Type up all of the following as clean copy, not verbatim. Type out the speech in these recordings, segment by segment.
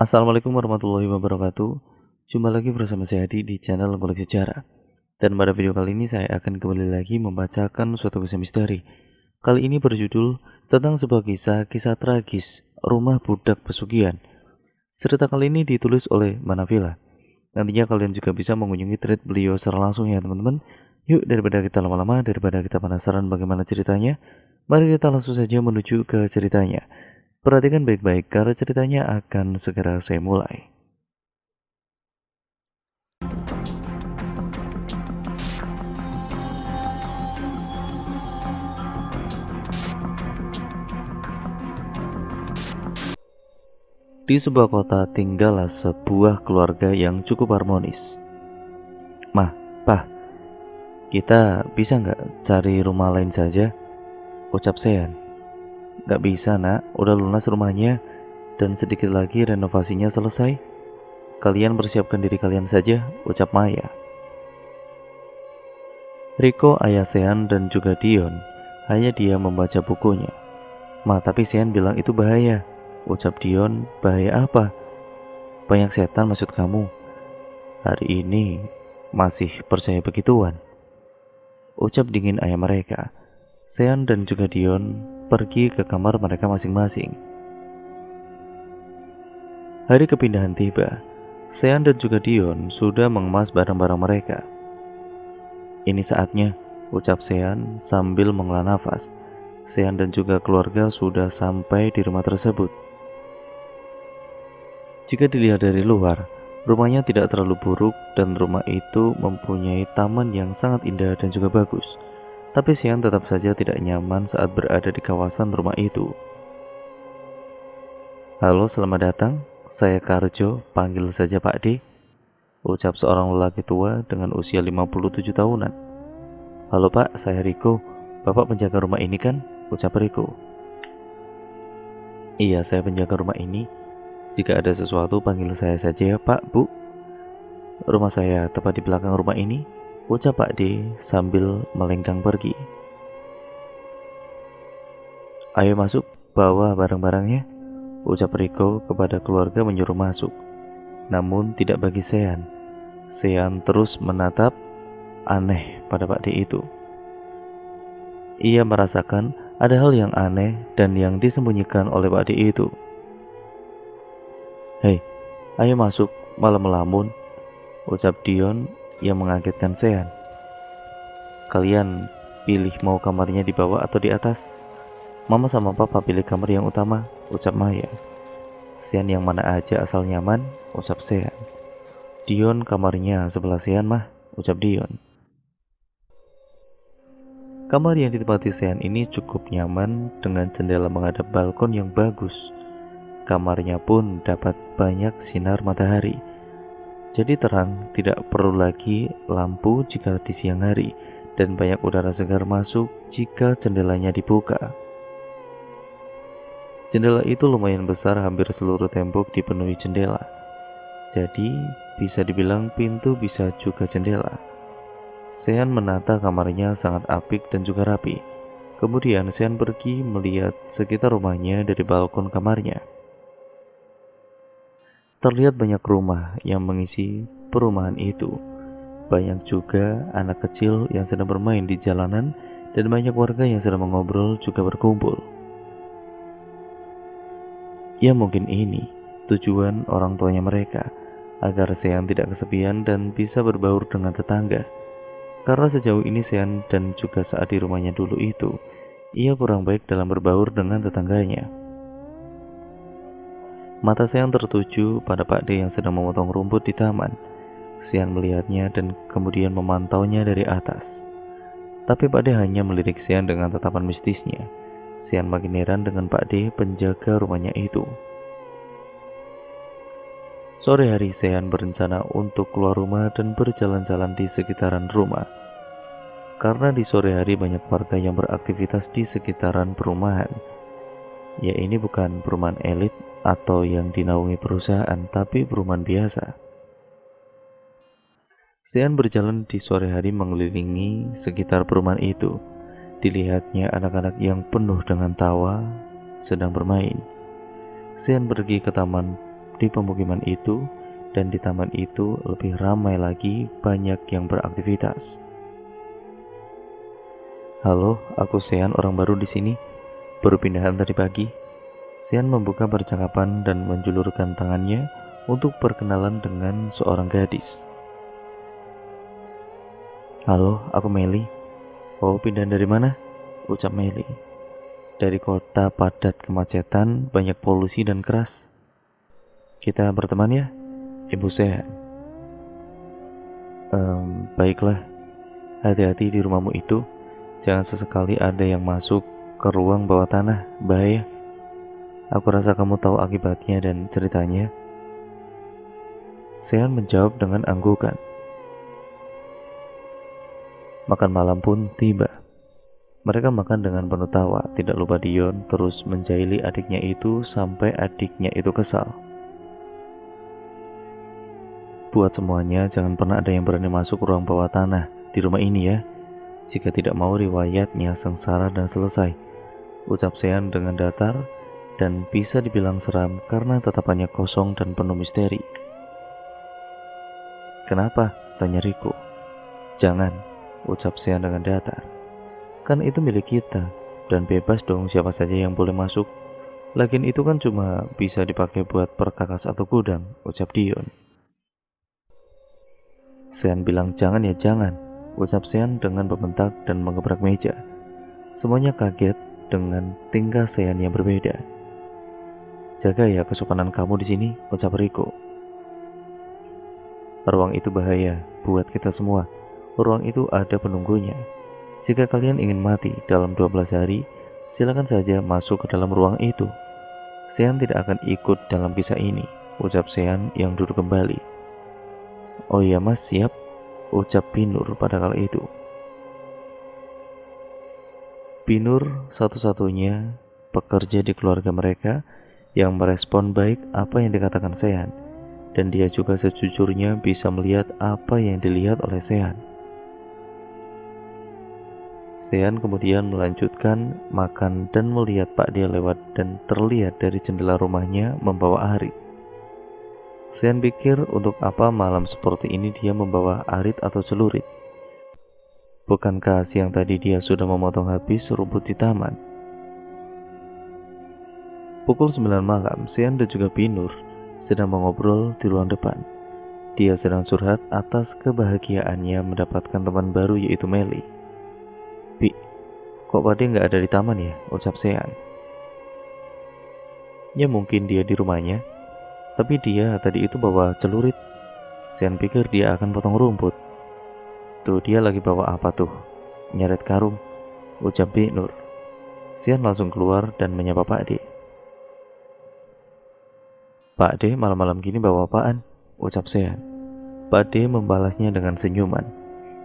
Assalamualaikum warahmatullahi wabarakatuh. Jumpa lagi bersama saya Adi di channel Ngulik Sejarah. Dan pada video kali ini saya akan kembali lagi membacakan suatu kisah misteri. Kali ini berjudul tentang sebuah kisah tragis rumah budak pesugihan. Cerita kali ini ditulis oleh Manavila. Nantinya kalian juga bisa mengunjungi thread beliau secara langsung ya teman-teman. Yuk daripada kita lama-lama, daripada kita penasaran bagaimana ceritanya, mari kita langsung saja menuju ke ceritanya. Perhatikan baik-baik karena ceritanya akan segera saya mulai. Di sebuah kota tinggallah sebuah keluarga yang cukup harmonis. Mah, Pah, kita bisa nggak cari rumah lain saja? Ucap Sean. Nggak bisa nak, udah lunas rumahnya dan sedikit lagi renovasinya selesai. Kalian persiapkan diri kalian saja, ucap Maya. Riko, ayah Sean dan juga Dion hanya dia membaca bukunya. Ma, tapi Sean bilang itu bahaya, ucap Dion. Bahaya apa? Banyak setan maksud kamu? Hari ini masih percaya begituan? Ucap dingin ayah mereka. Sean dan juga Dion pergi ke kamar mereka masing-masing. Hari kepindahan tiba. Sean dan juga Dion sudah mengemas barang-barang mereka. Ini saatnya, ucap Sean sambil menghela nafas. Sean dan juga keluarga sudah sampai di rumah tersebut. Jika dilihat dari luar, rumahnya tidak terlalu buruk dan rumah itu mempunyai taman yang sangat indah dan juga bagus. Tapi Sean tetap saja tidak nyaman saat berada di kawasan rumah itu. Halo, selamat datang. Saya Karjo, panggil saja Pak D, ucap seorang lelaki tua dengan usia 57 tahunan. Halo Pak, saya Riko. Bapak penjaga rumah ini kan? Ucap Riko. Iya, saya penjaga rumah ini. Jika ada sesuatu panggil saya saja ya Pak, Bu. Rumah saya tepat di belakang rumah ini, ucap Pak D sambil melenggang pergi. Ayo masuk, bawa barang-barangnya, ucap Riko kepada keluarga menyuruh masuk. Namun tidak bagi Sean. Sean terus menatap aneh pada Pak D itu. Ia merasakan ada hal yang aneh dan yang disembunyikan oleh Pak D itu. Hei, ayo masuk, malah melamun, ucap Dion yang mengagetkan Sean. Kalian pilih mau kamarnya di bawah atau di atas? Mama sama Papa pilih kamar yang utama, ucap Maya. Sean yang mana aja asal nyaman, ucap Sean. Dion kamarnya sebelah Sean mah, ucap Dion. Kamar yang ditempati Sean ini cukup nyaman dengan jendela menghadap balkon yang bagus. Kamarnya pun dapat banyak sinar matahari. Jadi terang, tidak perlu lagi lampu jika di siang hari, dan banyak udara segar masuk jika jendelanya dibuka. Jendela itu lumayan besar, hampir seluruh tembok dipenuhi jendela. Jadi bisa dibilang pintu bisa juga jendela. Sean menata kamarnya sangat apik dan juga rapi. Kemudian Sean pergi melihat sekitar rumahnya dari balkon kamarnya. Terlihat banyak rumah yang mengisi perumahan itu. Banyak juga anak kecil yang sedang bermain di jalanan dan banyak warga yang sedang mengobrol juga berkumpul. Ya mungkin ini tujuan orang tuanya mereka, agar Sean tidak kesepian dan bisa berbaur dengan tetangga. Karena sejauh ini Sean dan juga saat di rumahnya dulu itu, ia kurang baik dalam berbaur dengan tetangganya. Mata Sean tertuju pada Pak D yang sedang memotong rumput di taman. Sean melihatnya dan kemudian memantaunya dari atas. Tapi Pak D hanya melirik Sean dengan tatapan mistisnya. Sean makin heran dengan Pak D penjaga rumahnya itu. Sore hari Sean berencana untuk keluar rumah dan berjalan-jalan di sekitaran rumah. Karena di sore hari banyak warga yang beraktivitas di sekitaran perumahan. Ya ini bukan perumahan elit atau yang dinaungi perusahaan, tapi perumahan biasa. Sean berjalan di sore hari mengelilingi sekitar perumahan itu. Dilihatnya anak-anak yang penuh dengan tawa sedang bermain. Sean pergi ke taman di pemukiman itu, dan di taman itu lebih ramai lagi, banyak yang beraktivitas. Halo, aku Sean, orang baru di sini. Baru pindahan tadi pagi. Sean membuka percakapan dan menjulurkan tangannya untuk perkenalan dengan seorang gadis. Halo, aku Meli. Oh, pindahan dari mana? Ucap Meli. Dari kota padat kemacetan, banyak polusi dan keras. Kita berteman ya, Ibu Sean. Baiklah, hati-hati di rumahmu itu. Jangan sesekali ada yang masuk ke ruang bawah tanah, bahaya. Aku rasa kamu tahu akibatnya dan ceritanya. Sean menjawab dengan anggukan. Makan malam pun tiba. Mereka makan dengan penuh tawa. Tidak lupa Dion terus menjahili adiknya itu sampai adiknya itu kesal. Buat semuanya, jangan pernah ada yang berani masuk ruang bawah tanah di rumah ini ya. Jika tidak mau riwayatnya sengsara dan selesai, ucap Sean dengan datar dan bisa dibilang seram karena tatapannya kosong dan penuh misteri. Kenapa? Tanya Riko. Jangan, ucap Sean dengan datar. Kan itu milik kita, dan bebas dong siapa saja yang boleh masuk. Lagian itu kan cuma bisa dipakai buat perkakas atau gudang, ucap Dion. Sean bilang jangan ya jangan, ucap Sean dengan membentak dan mengebrak meja. Semuanya kaget dengan tingkah Sean yang berbeda. Jaga ya kesopanan kamu di sini, ucap Riko. Ruang itu bahaya buat kita semua. Ruang itu ada penunggunya. Jika kalian ingin mati dalam 12 hari, silakan saja masuk ke dalam ruang itu. Sean tidak akan ikut dalam kisah ini, ucap Sean yang duduk kembali. Oh iya mas, siap, ucap Binur pada kala itu. Binur satu-satunya pekerja di keluarga mereka yang merespon baik apa yang dikatakan Sean, dan dia juga sejujurnya bisa melihat apa yang dilihat oleh Sean. Sean kemudian melanjutkan makan dan melihat Pak dia lewat dan terlihat dari jendela rumahnya membawa arit. Sean pikir untuk apa malam seperti ini dia membawa arit atau celurit. Bukankah siang tadi dia sudah memotong habis rumput di taman? Pukul 9 malam, Sean dan juga Binur sedang mengobrol di ruang depan. Dia sedang curhat atas kebahagiaannya mendapatkan teman baru yaitu Meli. Bi, kok Pade nggak ada di taman ya? Ucap Sean. Ya mungkin dia di rumahnya, tapi dia tadi itu bawa celurit. Sean pikir dia akan potong rumput. Tuh dia lagi bawa apa tuh? Nyeret karung, ucap Binur. Sean langsung keluar dan menyapa Pak D. Pak D malam-malam gini bawa apaan? Ucap Sean. Pak D membalasnya dengan senyuman.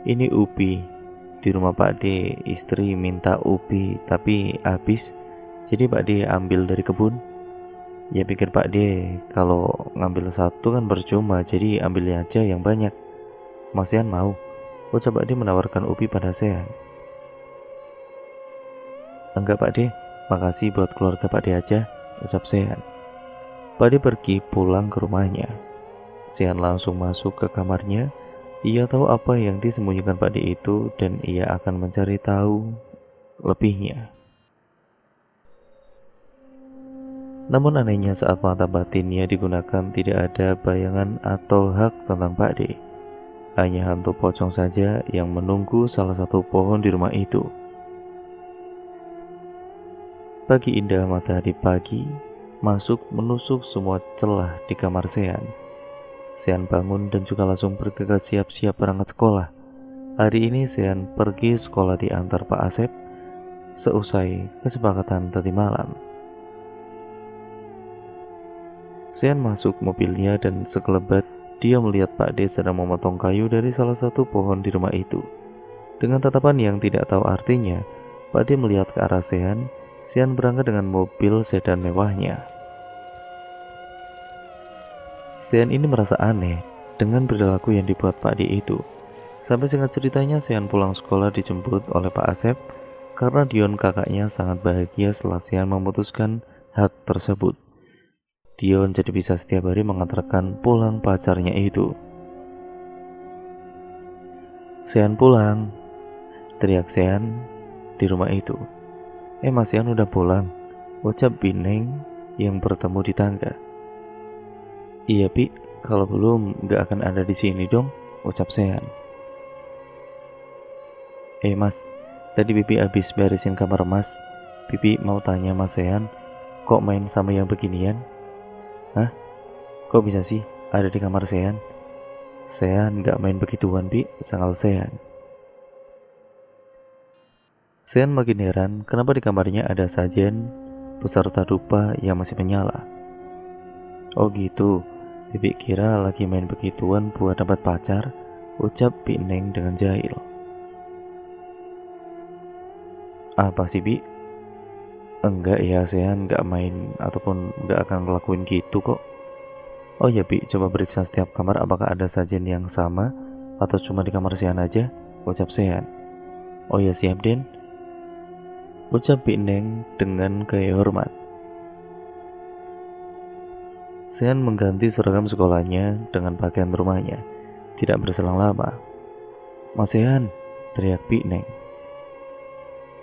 Ini ubi. Di rumah Pak D istri minta ubi tapi habis, jadi Pak D ambil dari kebun. Ya pikir Pak D kalau ngambil satu kan percuma, jadi ambilnya aja yang banyak. Mas Sean mau? Ucap Pak D menawarkan ubi pada Sean. Enggak Pak D, makasih buat keluarga Pak D aja, ucap Sean. Pak D pergi pulang ke rumahnya. Sean langsung masuk ke kamarnya. Ia tahu apa yang disembunyikan Pak D itu dan ia akan mencari tahu lebihnya. Namun anehnya saat mata batinnya digunakan tidak ada bayangan atau hak tentang Pak D. Hanya hantu pocong saja yang menunggu salah satu pohon di rumah itu. Pagi indah matahari pagi masuk menusuk semua celah di kamar Sean. Sean bangun dan juga langsung bergegas siap-siap berangkat sekolah. Hari ini Sean pergi sekolah diantar Pak Asep seusai kesepakatan tadi malam. Sean masuk mobilnya dan sekelebat dia melihat Pak D sedang memotong kayu dari salah satu pohon di rumah itu. Dengan tatapan yang tidak tahu artinya, Pak D melihat ke arah Sean. Sean berangkat dengan mobil sedan mewahnya. Sean ini merasa aneh dengan perilaku yang dibuat Pak D itu. Sampai singkat ceritanya, Sean pulang sekolah dijemput oleh Pak Asep karena Dion kakaknya sangat bahagia setelah Sean memutuskan hak tersebut. Dion jadi bisa setiap hari mengantarkan pulang pacarnya itu. "Sean pulang!" teriak Sean di rumah itu. Mas Sean udah pulang," ucap Bineng yang bertemu di tangga. "Iya Pi, kalau belum gak akan ada di sini dong," ucap Sean. Mas, tadi Pipi habis beresin kamar Mas. Pipi mau tanya Mas Sean, kok main sama yang beginian?" "Hah? Kok bisa sih ada di kamar Sean?" "Sean gak main begituan Pi," sangkal Sean. Sean makin heran kenapa di kamarnya ada sajen beserta dupa yang masih menyala. "Oh gitu, Pipi kira lagi main begituan buat dapat pacar," ucap Bineng dengan jahil. "Apa sih Bi?" "Enggak ya, Sean gak main ataupun gak akan ngelakuin gitu kok." "Oh ya Bi, coba periksa setiap kamar apakah ada sajen yang sama atau cuma di kamar Sean aja," ucap Sean. "Oh ya siap Den," ucap Bineng dengan gaya hormat. Sean mengganti seragam sekolahnya dengan pakaian rumahnya. Tidak berselang lama, "Mas Sean!" teriak Bineng.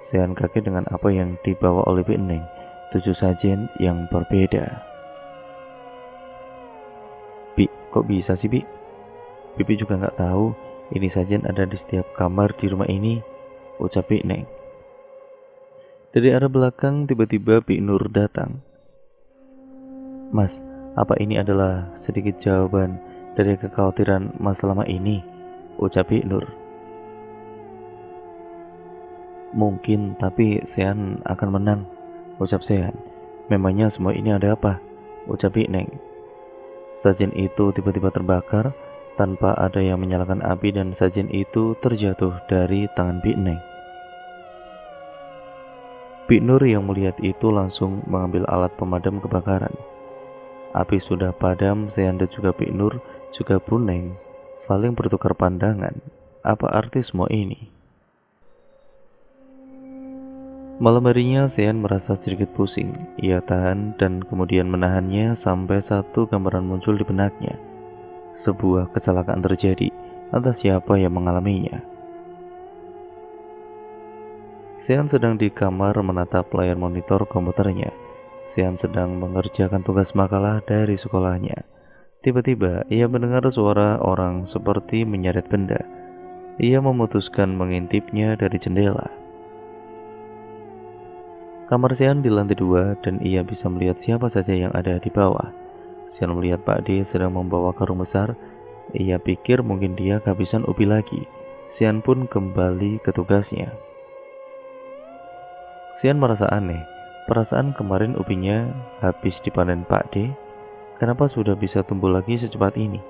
Sean kaget dengan apa yang dibawa oleh Bineng, 7 sajen yang berbeda. "Bi, kok bisa sih Bi? Bibi juga nggak tahu ini sajen ada di setiap kamar di rumah ini," ucap Bineng. Dari arah belakang tiba-tiba Bi Nur datang. "Mas, apa ini adalah sedikit jawaban dari kekhawatiran Mas selama ini?" ucap Bi Nur. "Mungkin, tapi Sean akan menang," ucap Sean. "Memangnya semua ini ada apa?" ucap Bineng. Sajen itu tiba-tiba terbakar tanpa ada yang menyalakan api dan sajen itu terjatuh dari tangan Bineng. Bi Nur yang melihat itu langsung mengambil alat pemadam kebakaran. Api sudah padam, Sean dan juga Bi Nur juga Bineng saling bertukar pandangan. Apa arti semua ini? Malam harinya Sean merasa sedikit pusing. Ia tahan dan kemudian menahannya sampai satu gambaran muncul di benaknya. Sebuah kecelakaan terjadi, entah siapa yang mengalaminya. Sean sedang di kamar menatap layar monitor komputernya. Sean sedang mengerjakan tugas makalah dari sekolahnya. Tiba-tiba ia mendengar suara orang seperti menyeret benda. Ia memutuskan mengintipnya dari jendela. Kamar Sean di lantai 2 dan ia bisa melihat siapa saja yang ada di bawah. Sean melihat Pak D sedang membawa karung besar. Ia pikir mungkin dia kehabisan ubi lagi. Sean pun kembali ke tugasnya. Sean merasa aneh. Perasaan kemarin ubinya habis dipanen Pak D. Kenapa sudah bisa tumbuh lagi secepat ini?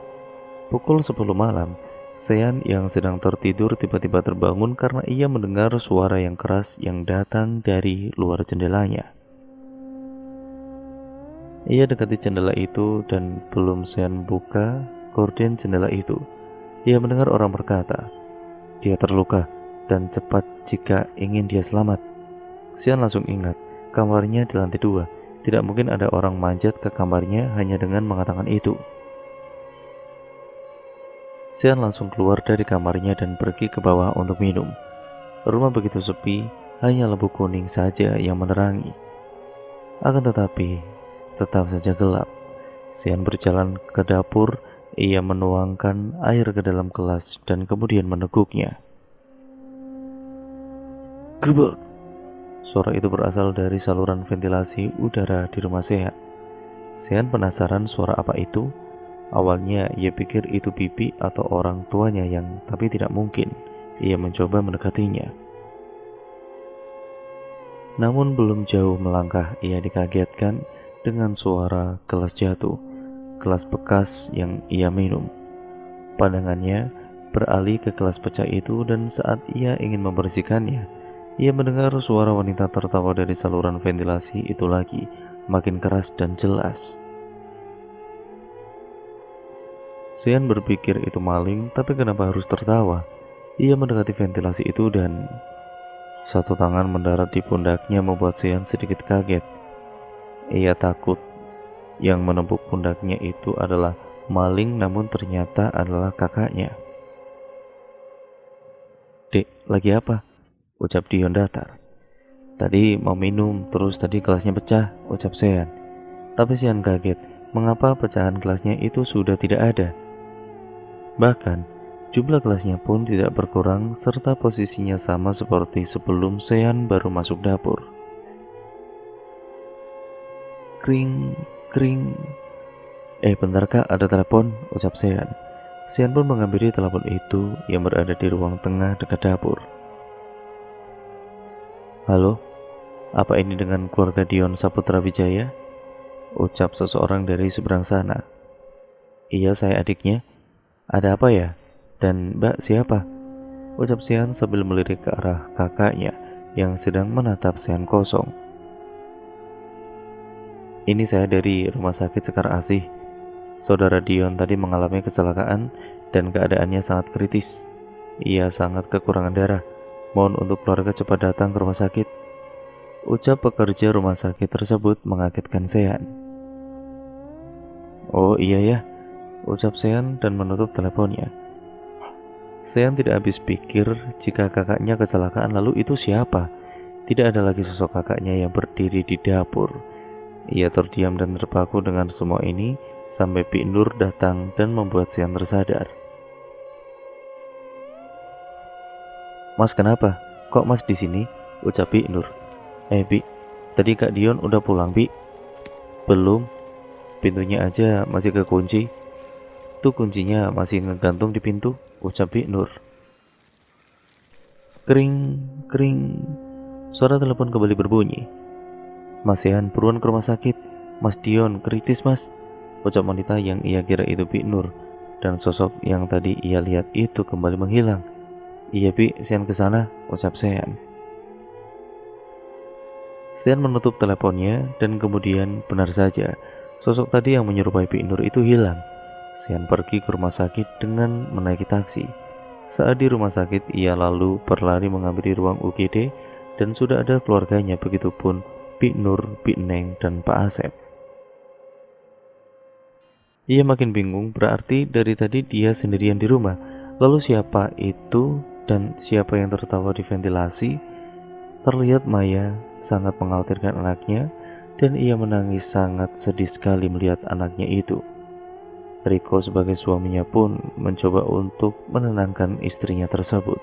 Pukul 10 malam, Sean yang sedang tertidur tiba-tiba terbangun karena ia mendengar suara yang keras yang datang dari luar jendelanya. Ia dekati jendela itu dan belum Sean buka gorden jendela itu, ia mendengar orang berkata, "Dia terluka dan cepat jika ingin dia selamat." Sean langsung ingat, kamarnya di lantai 2. Tidak mungkin ada orang manjat ke kamarnya hanya dengan mengatakan itu. Sean langsung keluar dari kamarnya dan pergi ke bawah untuk minum. Rumah begitu sepi, hanya lampu kuning saja yang menerangi. Akan tetapi, tetap saja gelap. Sean berjalan ke dapur, ia menuangkan air ke dalam gelas dan kemudian meneguknya. Gerbek! Suara itu berasal dari saluran ventilasi udara di rumah Sean. Sean penasaran suara apa itu. Awalnya ia pikir itu pipi atau orang tuanya tapi tidak mungkin. Ia mencoba mendekatinya. Namun belum jauh melangkah, ia dikagetkan dengan suara gelas jatuh, gelas bekas yang ia minum. Pandangannya beralih ke gelas pecah itu dan saat ia ingin membersihkannya, ia mendengar suara wanita tertawa dari saluran ventilasi itu lagi, makin keras dan jelas. Sean berpikir itu maling, tapi kenapa harus tertawa? Ia mendekati ventilasi itu dan satu tangan mendarat di pundaknya membuat Sean sedikit kaget. Ia takut Yang menepuk pundaknya itu adalah maling, namun ternyata adalah kakaknya. "Dek, lagi apa?" ucap Dion datar. "Tadi mau minum, terus tadi gelasnya pecah," ucap Sean. Tapi Sean kaget, mengapa pecahan gelasnya itu sudah tidak ada. Bahkan, jumlah gelasnya pun tidak berkurang serta posisinya sama seperti sebelum Sean baru masuk dapur. Kring, kring. Bentar kak, ada telepon," ucap Sean. Sean pun menghampiri telepon itu yang berada di ruang tengah dekat dapur. "Halo, apa ini dengan keluarga Dion Saputra Wijaya?" ucap seseorang dari seberang sana. "Iya, saya adiknya. Ada apa ya? Dan Mbak siapa?" ucap Sean sambil melirik ke arah kakaknya yang sedang menatap Sean kosong. "Ini saya dari Rumah Sakit Sekar Asih. Saudara Dion tadi mengalami kecelakaan dan keadaannya sangat kritis. Ia sangat kekurangan darah. Mohon untuk keluarga cepat datang ke rumah sakit," ucap pekerja rumah sakit tersebut mengagetkan Sean. "Oh iya ya," ucap Sean dan menutup teleponnya. Sean tidak habis pikir jika kakaknya kecelakaan, lalu itu siapa? Tidak ada lagi sosok kakaknya yang berdiri di dapur. Ia terdiam dan terpaku dengan semua ini sampai Bi Nur datang dan membuat Sean tersadar. "Mas kenapa? Kok Mas di sini?" ucap Bi Nur. Bi, tadi Kak Dion udah pulang Bi?" "Belum, pintunya aja masih kekunci. Tuh kuncinya masih ngegantung di pintu," ucap Bi Nur. Kering, kering. Suara telepon kembali berbunyi. "Mas Sean, buruan ke rumah sakit. Mas Dion kritis mas," ucap wanita yang ia kira itu Bi Nur, dan sosok yang tadi ia lihat itu kembali menghilang. "Iya Bi, Sean kesana," ucap Sean. Sean menutup teleponnya dan kemudian benar saja sosok tadi yang menyerupai Bi Nur itu hilang. Sean pergi ke rumah sakit dengan menaiki taksi. Saat di rumah sakit, ia lalu berlari mengambil di ruang UGD dan sudah ada keluarganya, begitupun Bi Nur, Bi Neng, dan Pak Asep. Ia makin bingung, berarti dari tadi dia sendirian di rumah. Lalu siapa itu dan siapa yang tertawa di ventilasi? Terlihat Maya sangat mengkhawatirkan anaknya dan ia menangis sangat sedih sekali melihat anaknya itu. Riko sebagai suaminya pun mencoba untuk menenangkan istrinya tersebut.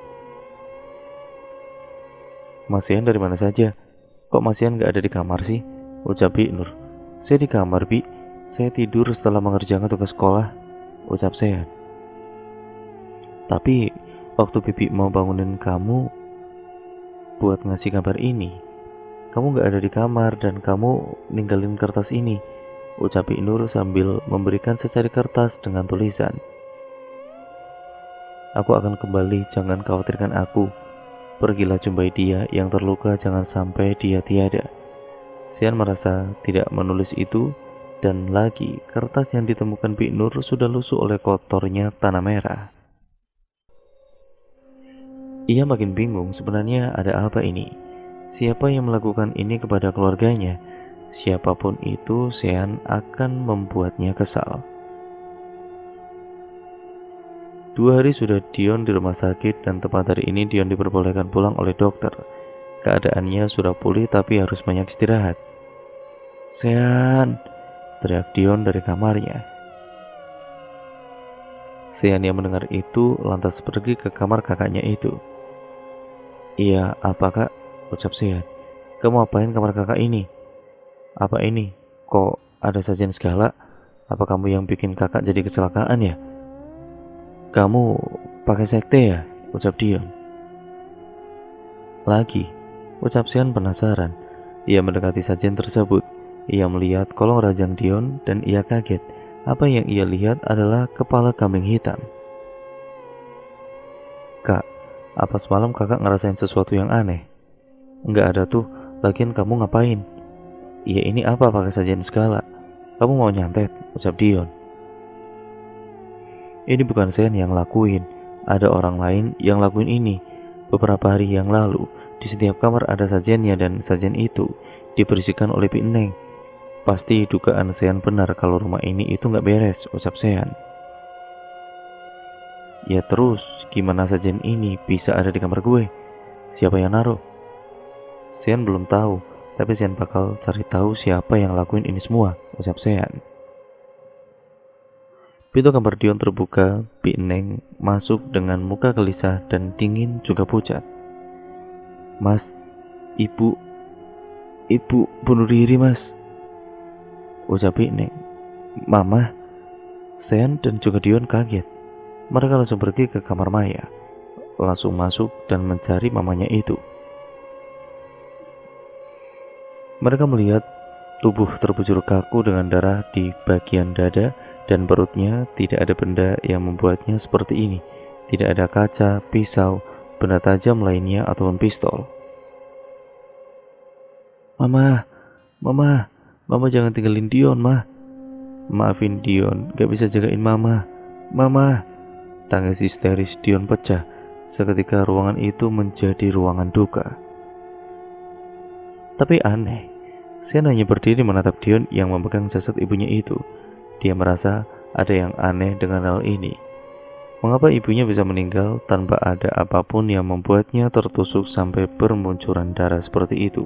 "Mas Sean dari mana saja? Kok Mas Sean gak ada di kamar sih?" ucap Bi Nur. "Saya di kamar Bi, saya tidur setelah mengerjakan tugas sekolah," ucap Sean. "Tapi waktu Bibi mau bangunin kamu buat ngasih kabar ini, kamu gak ada di kamar dan kamu ninggalin kertas ini," ucap Bi Nur sambil memberikan secari kertas dengan tulisan, "Aku akan kembali, jangan khawatirkan aku. Pergilah jumpai dia yang terluka, jangan sampai dia tiada." Sean merasa tidak menulis itu, dan lagi kertas yang ditemukan Bi Nur sudah lusuh oleh kotornya tanah merah. Ia makin bingung, sebenarnya ada apa ini? Siapa yang melakukan ini kepada keluarganya? Siapapun itu, Sean akan membuatnya kesal. 2 hari sudah Dion di rumah sakit dan tepat hari ini Dion diperbolehkan pulang oleh dokter. Keadaannya sudah pulih tapi harus banyak istirahat. "Sean!" teriak Dion dari kamarnya. Sean yang mendengar itu lantas pergi ke kamar kakaknya itu. "Iya, apa kak?" ucap Sean. "Kamu apain kamar kakak ini? Apa ini? Kok ada sajian segala? Apa kamu yang bikin kakak jadi kecelakaan ya? Kamu pakai sekte ya?" ucap Dion. "Lagi," ucap Sean penasaran. Ia mendekati sajian tersebut. Ia melihat kolong rajang Dion dan ia kaget. Apa yang ia lihat adalah kepala kambing hitam. "Kak, apa semalam kakak ngerasain sesuatu yang aneh?" "Enggak ada tuh, lagian kamu ngapain?" "Iya, ini apa pakai sajian segala? Kamu mau nyantet?" ucap Dion. Ini bukan Sean yang lakuin, ada orang lain yang lakuin ini. Beberapa hari yang lalu, di setiap kamar ada sajiannya dan sajian itu dibersihkan oleh Bi Neng. Pasti dugaan Sean benar kalau rumah ini itu nggak beres, ucap Sean. Ya terus, gimana sajen ini bisa ada di kamar gue? Siapa yang naruh? Sean belum tahu, tapi Sean bakal cari tahu siapa yang lakuin ini semua, ucap Sean. Pintu kamar Dion terbuka, Bi Neng masuk dengan muka gelisah dan dingin juga pucat. Mas, ibu bunuh diri mas, ucap Bi Neng. Mama. Sean dan juga Dion kaget. Mereka langsung pergi ke kamar Maya, langsung masuk dan mencari mamanya itu. Mereka melihat tubuh terbujur kaku dengan darah di bagian dada dan perutnya. Tidak ada benda yang membuatnya seperti ini. Tidak ada kaca, pisau, benda tajam lainnya ataupun pistol. Mama jangan tinggalin Dion, Ma. Maafin Dion, gak bisa jagain Mama. Tangis histeris Dion pecah. Seketika ruangan itu menjadi ruangan duka. Tapi aneh, Sean hanya berdiri menatap Dion yang memegang jasad ibunya itu. Dia merasa ada yang aneh dengan hal ini. Mengapa ibunya bisa meninggal tanpa ada apapun yang membuatnya tertusuk sampai bermunculan darah seperti itu?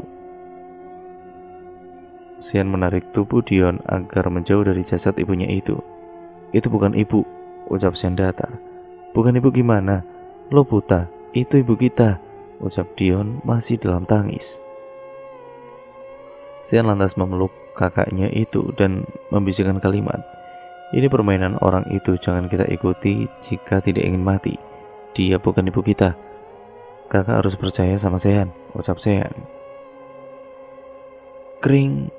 Sean menarik tubuh Dion agar menjauh dari jasad ibunya itu. Itu bukan ibu, ucap Sean datar. Bukan ibu gimana? Lo buta, itu ibu kita, ucap Dion masih dalam tangis. Sean lantas memeluk kakaknya itu dan membisikkan kalimat. Ini permainan orang itu, jangan kita ikuti jika tidak ingin mati. Dia bukan ibu kita. Kakak harus percaya sama Sean, ucap Sean. Kring.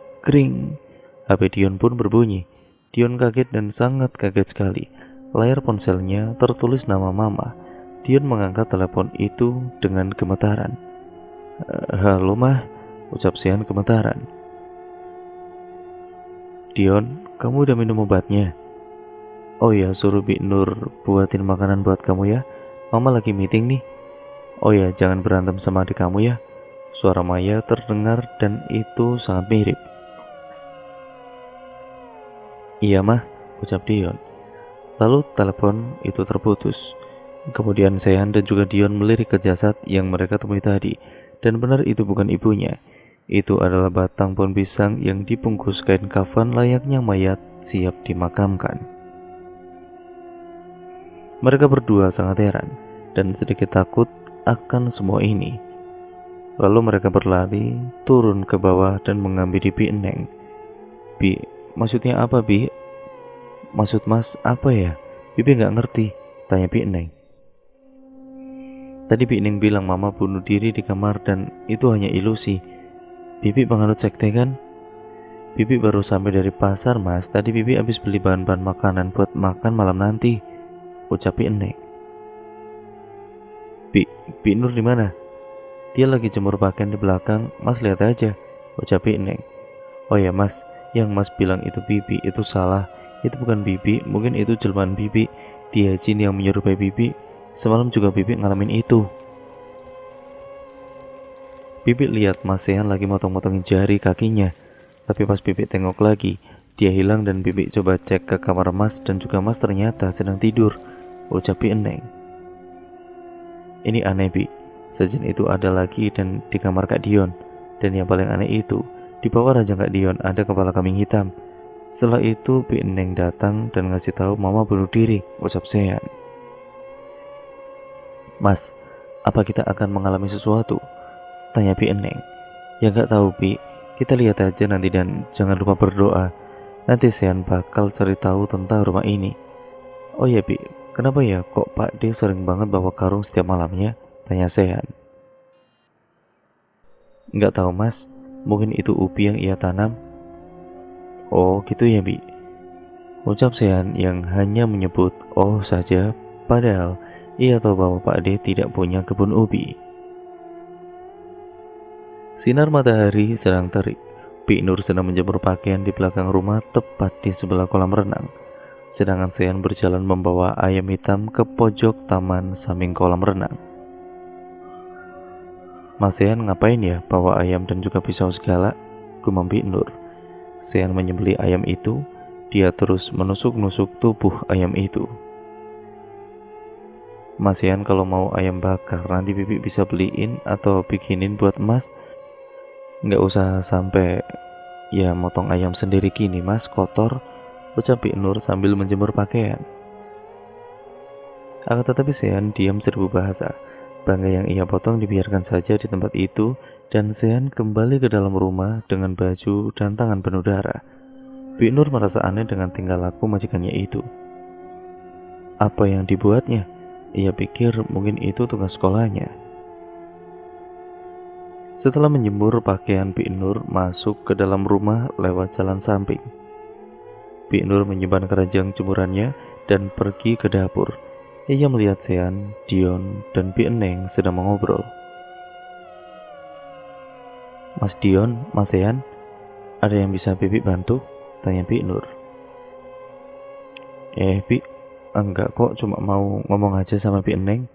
HP Dion pun berbunyi. Dion kaget dan sangat kaget sekali. Layar ponselnya tertulis nama Mama. Dion mengangkat telepon itu dengan gemetaran. Halo Mah, ucap Sean gemetaran. Dion, kamu udah minum obatnya? Oh ya, suruh Bi Nur buatin makanan buat kamu ya. Mama lagi meeting nih. Oh ya, jangan berantem sama adik kamu ya. Suara Maya terdengar dan itu sangat mirip. Iya Mah, ucap Dion. Lalu telepon itu terputus. Kemudian Sean dan juga Dion melirik ke jasad yang mereka temui tadi. Dan benar itu bukan ibunya. Itu adalah batang pohon pisang yang dibungkus kain kafan layaknya mayat siap dimakamkan. Mereka berdua sangat heran dan sedikit takut akan semua ini. Lalu mereka berlari turun ke bawah dan menghampiri Bi Neng. Bi, maksudnya apa Bi? Maksud mas apa ya? Bibi gak ngerti, tanya Bi Neng. Tadi Bi Neng bilang Mama bunuh diri di kamar dan itu hanya ilusi. Bibi penganut sekte kan? Bibi baru sampai dari pasar mas. Tadi Bibi habis beli bahan-bahan makanan buat makan malam nanti, ucap Bi Neng. Bi Nur di mana? Dia lagi jemur pakaian di belakang, mas lihat aja, ucap Bi Neng. Oh ya mas, yang mas bilang itu Bibi itu salah. Itu bukan Bibi, mungkin itu jelmaan Bibi. Dia jin yang menyerupai Bibi. Semalam juga Bibi ngalamin itu. Bibi lihat Mas Sean lagi motong-motongin jari kakinya. Tapi pas Bibi tengok lagi, dia hilang dan Bibi coba cek ke kamar Mas dan juga Mas ternyata sedang tidur, ucap Bi Neng. Ini aneh Bi, sejen itu ada lagi dan di kamar Kak Dion. Dan yang paling aneh itu, di bawah ranjang Kak Dion ada kepala kambing hitam. Setelah itu Bi Neng datang dan ngasih tahu Mama bunuh diri, ucap Sean. Mas, apa kita akan mengalami sesuatu? Tanya Bi Neng. Ya gak tahu Bi, kita lihat aja nanti dan jangan lupa berdoa. Nanti Sean bakal cari tahu tentang rumah ini. Oh ya Bi, kenapa ya kok Pak D sering banget bawa karung setiap malamnya? Tanya Sean. Gak tahu Mas, mungkin itu ubi yang ia tanam. Oh gitu ya Bi, ucap Sean yang hanya menyebut oh saja, padahal ia tahu bahwa Pak D tidak punya kebun ubi. Sinar matahari sedang terik. Bi Nur sedang menjemur pakaian di belakang rumah tepat di sebelah kolam renang. Sedangkan Sean berjalan membawa ayam hitam ke pojok taman samping kolam renang. Mas Sean ngapain ya bawa ayam dan juga pisau segala? Gumam Bi Nur. Sean menyembelih ayam itu. Dia terus menusuk-nusuk tubuh ayam itu. Mas Sean, kalau mau ayam bakar nanti bibi bisa beliin atau bikinin buat mas. Nggak usah sampai ya motong ayam sendiri gini mas, kotor, ucap Bik Nur sambil menjemur pakaian. Akan tetapi Sean diam seribu bahasa. Bangkai yang ia potong dibiarkan saja di tempat itu, dan Sean kembali ke dalam rumah dengan baju dan tangan penuh darah. Bik Nur merasa aneh dengan tingkah laku majikannya itu. Apa yang dibuatnya? Ia pikir mungkin itu tugas sekolahnya. Setelah menjemur pakaian, Bik Nur masuk ke dalam rumah lewat jalan samping. Bik Nur menyimpan keranjang jemurannya dan pergi ke dapur. Ia melihat Sean, Dion, dan Bik Eneng sedang mengobrol. Mas Dion, Mas Sean, ada yang bisa Bibi bantu? Tanya Bik Nur. Bik, enggak kok, cuma mau ngomong aja sama Bik Eneng.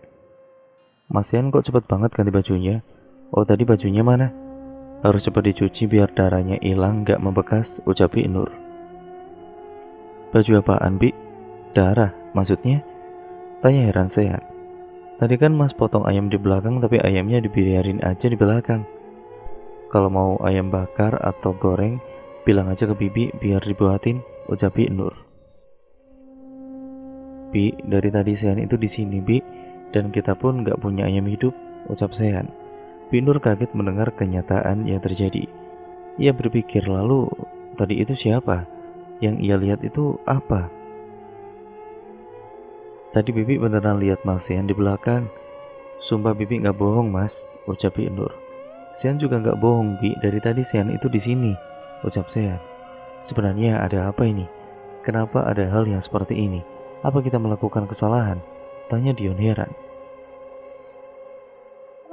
Mas Sean kok cepet banget ganti bajunya? Oh, tadi bajunya mana? Harus cepat dicuci biar darahnya hilang gak membekas, ucap Bik Nur. Baju apaan, Bik? Darah, maksudnya? Tanya heran Sean. Tadi kan mas potong ayam di belakang, tapi ayamnya dibiarin aja di belakang. Kalau mau ayam bakar atau goreng, bilang aja ke Bibi biar dibuatin, ucap Bik Nur. Bi, dari tadi Sean itu di sini, Bi, dan kita pun gak punya ayam hidup, ucap Sean. Bik Nur kaget mendengar kenyataan yang terjadi. Ia berpikir, lalu tadi itu siapa? Yang ia lihat itu apa? Tadi Bibi beneran lihat Mas Sean di belakang. Sumpah Bibi gak bohong mas, ucap Bik Nur. Sean juga gak bohong Bi, dari tadi Sean itu di sini, ucap Sean. Sebenarnya ada apa ini? Kenapa ada hal yang seperti ini? Apa kita melakukan kesalahan? Tanya Dion heran.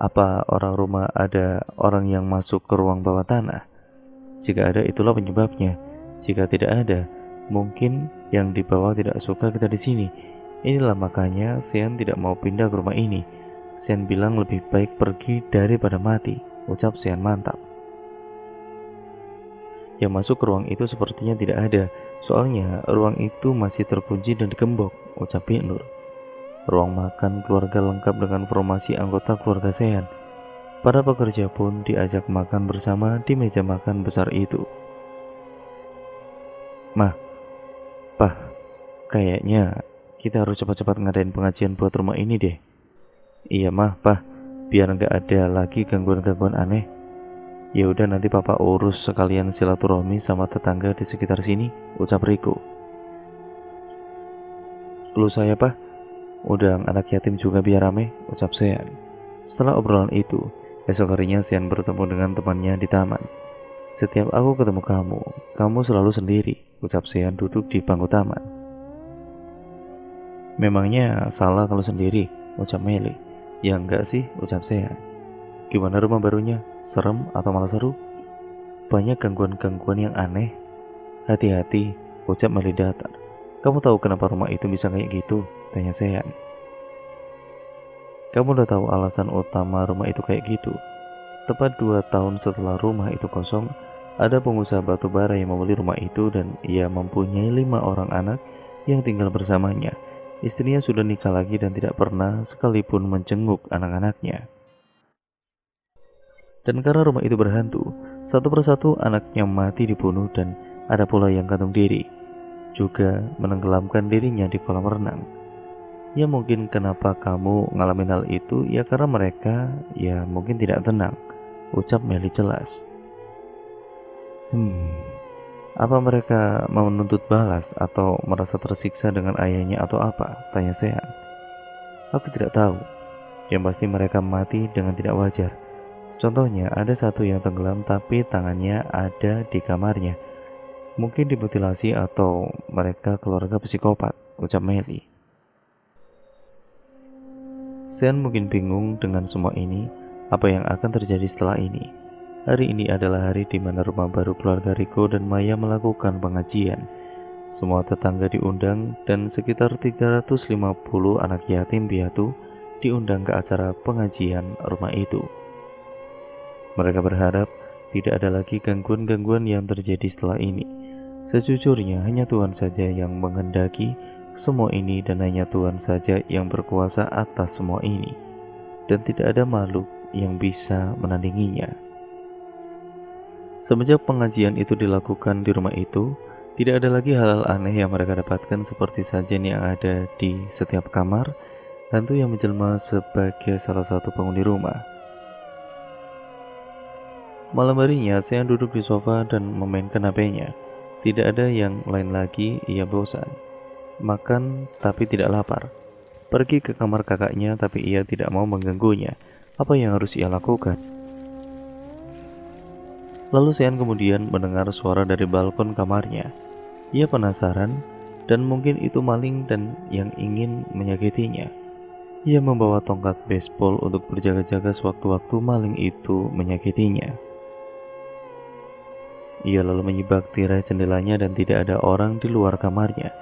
Apa orang rumah ada orang yang masuk ke ruang bawah tanah? Jika ada, itulah penyebabnya. Jika tidak ada, mungkin yang di bawah tidak suka kita di sini. Inilah makanya Sean tidak mau pindah ke rumah ini. Sean bilang lebih baik pergi daripada mati, ucap Sean mantap. Yang masuk ke ruang itu sepertinya tidak ada, soalnya ruang itu masih terkunci dan digembok, ucap Bik Nur. Ruang makan keluarga lengkap dengan formasi anggota keluarga Sean. Para pekerja pun diajak makan bersama di meja makan besar itu. Mah, Pah, kayaknya kita harus cepat-cepat ngadain pengajian buat rumah ini deh. Iya mah, Pah, biar nggak ada lagi gangguan-gangguan aneh. Ya udah nanti Papa urus sekalian silaturahmi sama tetangga di sekitar sini, ucap Riko. Lu saya Pah, undang anak yatim juga biar rame, ucap Sean. Setelah obrolan itu, esok harinya Sean bertemu dengan temannya di taman. Setiap aku ketemu kamu selalu sendiri, ucap Sean duduk di bangku taman. Memangnya salah kalau sendiri, ucap Meli. Ya enggak sih, ucap Sean. Gimana rumah barunya? Serem atau malah seru? Banyak gangguan-gangguan yang aneh. Hati-hati, ucap Meli datar. Kamu tahu kenapa rumah itu bisa kayak gitu? Tanya Sean. Kamu udah tahu alasan utama rumah itu kayak gitu? Tepat 2 tahun setelah rumah itu kosong, ada pengusaha batu bara yang membeli rumah itu dan ia mempunyai 5 orang anak yang tinggal bersamanya. Istrinya sudah nikah lagi dan tidak pernah sekalipun menjenguk anak-anaknya. Dan karena rumah itu berhantu, satu persatu anaknya mati dibunuh dan ada pula yang gantung diri, juga menenggelamkan dirinya di kolam renang. Ya mungkin kenapa kamu ngalamin hal itu, ya karena mereka ya mungkin tidak tenang, ucap Meli jelas. Apa mereka mau menuntut balas atau merasa tersiksa dengan ayahnya atau apa? Tanya Sean. Aku tidak tahu. Yang pasti mereka mati dengan tidak wajar. Contohnya ada satu yang tenggelam tapi tangannya ada di kamarnya. Mungkin dimutilasi atau mereka keluarga psikopat, ucap Meli. Sean mungkin bingung dengan semua ini. Apa yang akan terjadi setelah ini? Hari ini adalah hari di mana rumah baru keluarga Riko dan Maya melakukan pengajian. Semua tetangga diundang dan sekitar 350 anak yatim piatu diundang ke acara pengajian rumah itu. Mereka berharap Tidak ada lagi gangguan-gangguan yang terjadi setelah ini. Sejujurnya hanya Tuhan saja yang menghendaki semua ini dan hanya Tuhan saja yang berkuasa atas semua ini. Dan tidak ada makhluk yang bisa menandinginya. Semenjak pengajian itu dilakukan di rumah itu, tidak ada lagi hal-hal aneh yang mereka dapatkan seperti sajian yang ada di setiap kamar, hantu yang menjelma sebagai salah satu penghuni rumah. Malam harinya, saya duduk di sofa dan memainkan HP-nya. Tidak ada yang lain lagi, ia bosan. Makan tapi tidak lapar. Pergi ke kamar kakaknya tapi ia tidak mau mengganggunya. Apa yang harus ia lakukan? Lalu Sean kemudian mendengar suara dari balkon kamarnya. Ia penasaran dan mungkin itu maling dan yang ingin menyakitinya. Ia membawa tongkat baseball untuk berjaga-jaga sewaktu-waktu maling itu menyakitinya. Ia lalu menyibak tirai jendelanya dan tidak ada orang di luar kamarnya.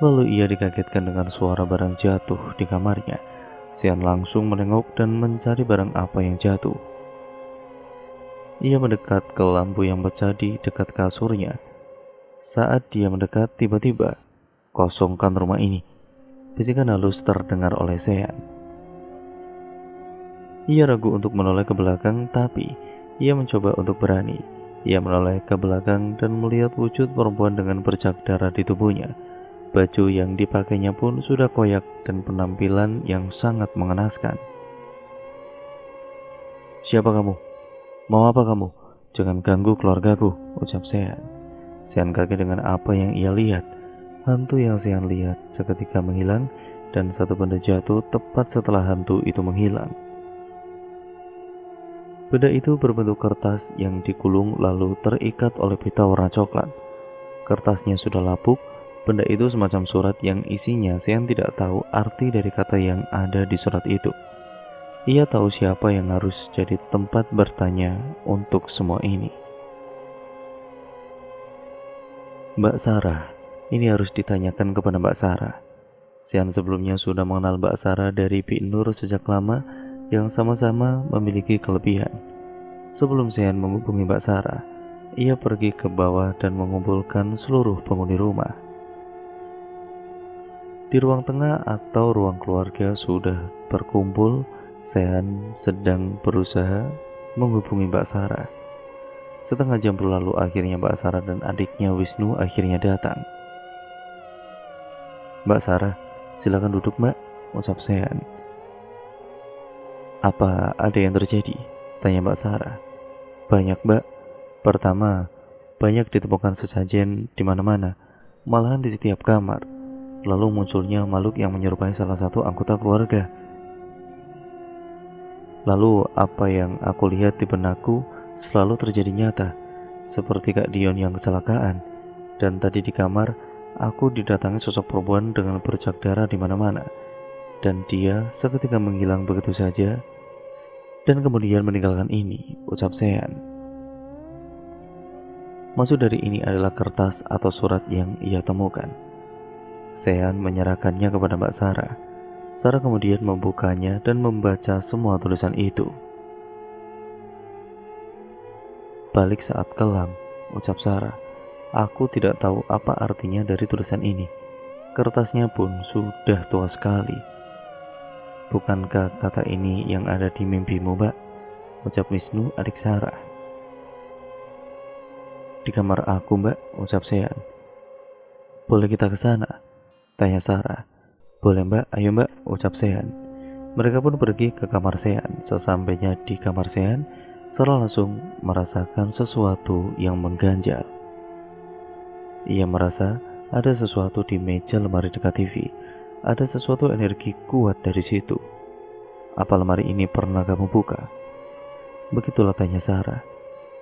Lalu ia dikagetkan dengan suara barang jatuh di kamarnya. Sean langsung menengok dan mencari barang apa yang jatuh. Ia mendekat ke lampu yang pecah di dekat kasurnya. Saat dia mendekat, tiba-tiba, kosongkan rumah ini. Bisikan halus terdengar oleh Sean. Ia ragu untuk menoleh ke belakang, tapi ia mencoba untuk berani. Ia menoleh ke belakang dan melihat wujud perempuan dengan bercak darah di tubuhnya. Baju yang dipakainya pun sudah koyak dan penampilan yang sangat mengenaskan. "Siapa kamu? Mau apa kamu? Jangan ganggu keluargaku," ucap Sean. Sean kaget dengan apa yang ia lihat. Hantu yang Sean lihat seketika menghilang dan satu benda jatuh tepat setelah hantu itu menghilang. Benda itu berbentuk kertas yang digulung lalu terikat oleh pita warna coklat. Kertasnya sudah lapuk. Benda itu semacam surat yang isinya Sean tidak tahu arti dari kata yang ada di surat itu. Ia tahu siapa yang harus jadi tempat bertanya untuk semua ini. Mbak Sarah, ini harus ditanyakan kepada Mbak Sarah. Sean sebelumnya sudah mengenal Mbak Sarah dari Bi Nur sejak lama yang sama-sama memiliki kelebihan. Sebelum Sean menghubungi Mbak Sarah, ia pergi ke bawah dan mengumpulkan seluruh penghuni rumah. Di ruang tengah atau ruang keluarga sudah berkumpul. Sean sedang berusaha menghubungi Mbak Sarah. Setengah jam berlalu, akhirnya Mbak Sarah dan adiknya Wisnu akhirnya datang. "Mbak Sarah, silakan duduk Mbak," ucap Sean. "Apa ada yang terjadi?" tanya Mbak Sarah. "Banyak Mbak. Pertama, banyak ditemukan sesajen di mana-mana, malahan di setiap kamar. Lalu munculnya makhluk yang menyerupai salah satu anggota keluarga. Lalu apa yang aku lihat di benakku selalu terjadi nyata, seperti Kak Dion yang kecelakaan. Dan tadi di kamar, aku didatangi sosok perempuan dengan bercak darah di mana-mana. Dan dia seketika menghilang begitu saja, dan kemudian meninggalkan ini," ucap Sean. Maksud dari ini adalah kertas atau surat yang ia temukan. Sean menyerahkannya kepada Mbak Sarah. Sarah kemudian membukanya dan membaca semua tulisan itu. "Balik saat kelam," ucap Sarah. "Aku tidak tahu apa artinya dari tulisan ini. Kertasnya pun sudah tua sekali." "Bukankah kata ini yang ada di mimpimu, Mbak?" ucap Wisnu, adik Sarah. "Di kamar aku, Mbak," ucap Sean. "Boleh kita ke sana?" tanya Sarah. "Boleh Mbak, ayo Mbak," ucap Sean. Mereka pun pergi ke kamar Sean. Sesampainya di kamar Sean, Sarah langsung merasakan sesuatu yang mengganjal. Ia merasa ada sesuatu di meja lemari dekat TV. Ada sesuatu energi kuat dari situ. "Apa lemari ini pernah kamu buka?" begitulah tanya Sarah.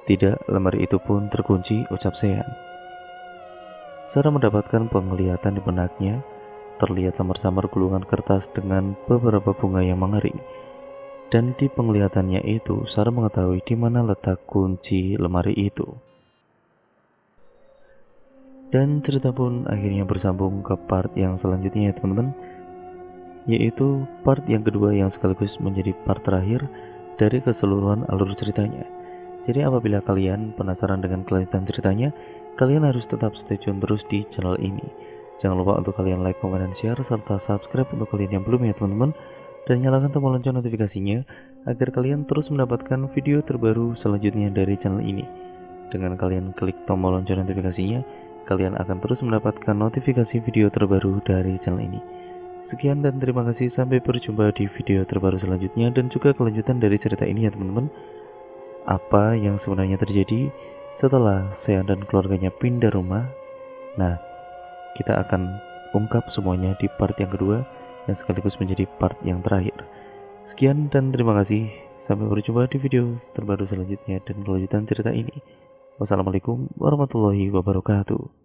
"Tidak, lemari itu pun terkunci," ucap Sean. Sarah mendapatkan penglihatan di benaknya. Terlihat samar-samar gulungan kertas dengan beberapa bunga yang mengering. Dan di penglihatannya itu, Sarah mengetahui di mana letak kunci lemari itu. Dan cerita pun akhirnya bersambung ke part yang selanjutnya ya teman-teman, yaitu part yang kedua yang sekaligus menjadi part terakhir dari keseluruhan alur ceritanya. Jadi apabila kalian penasaran dengan kelanjutan ceritanya, kalian harus tetap stay tune terus di channel ini. Jangan lupa untuk kalian like, comment, dan share, serta subscribe untuk kalian yang belum ya teman-teman. Dan nyalakan tombol lonceng notifikasinya, agar kalian terus mendapatkan video terbaru selanjutnya dari channel ini. Dengan kalian klik tombol lonceng notifikasinya, kalian akan terus mendapatkan notifikasi video terbaru dari channel ini. Sekian dan terima kasih, sampai berjumpa di video terbaru selanjutnya dan juga kelanjutan dari cerita ini ya teman-teman. Apa yang sebenarnya terjadi setelah Sean dan keluarganya pindah rumah? Nah, kita akan ungkap semuanya di part yang kedua yang sekaligus menjadi part yang terakhir. Sekian dan terima kasih. Sampai berjumpa di video terbaru selanjutnya dan kelanjutan cerita ini. Wassalamualaikum warahmatullahi wabarakatuh.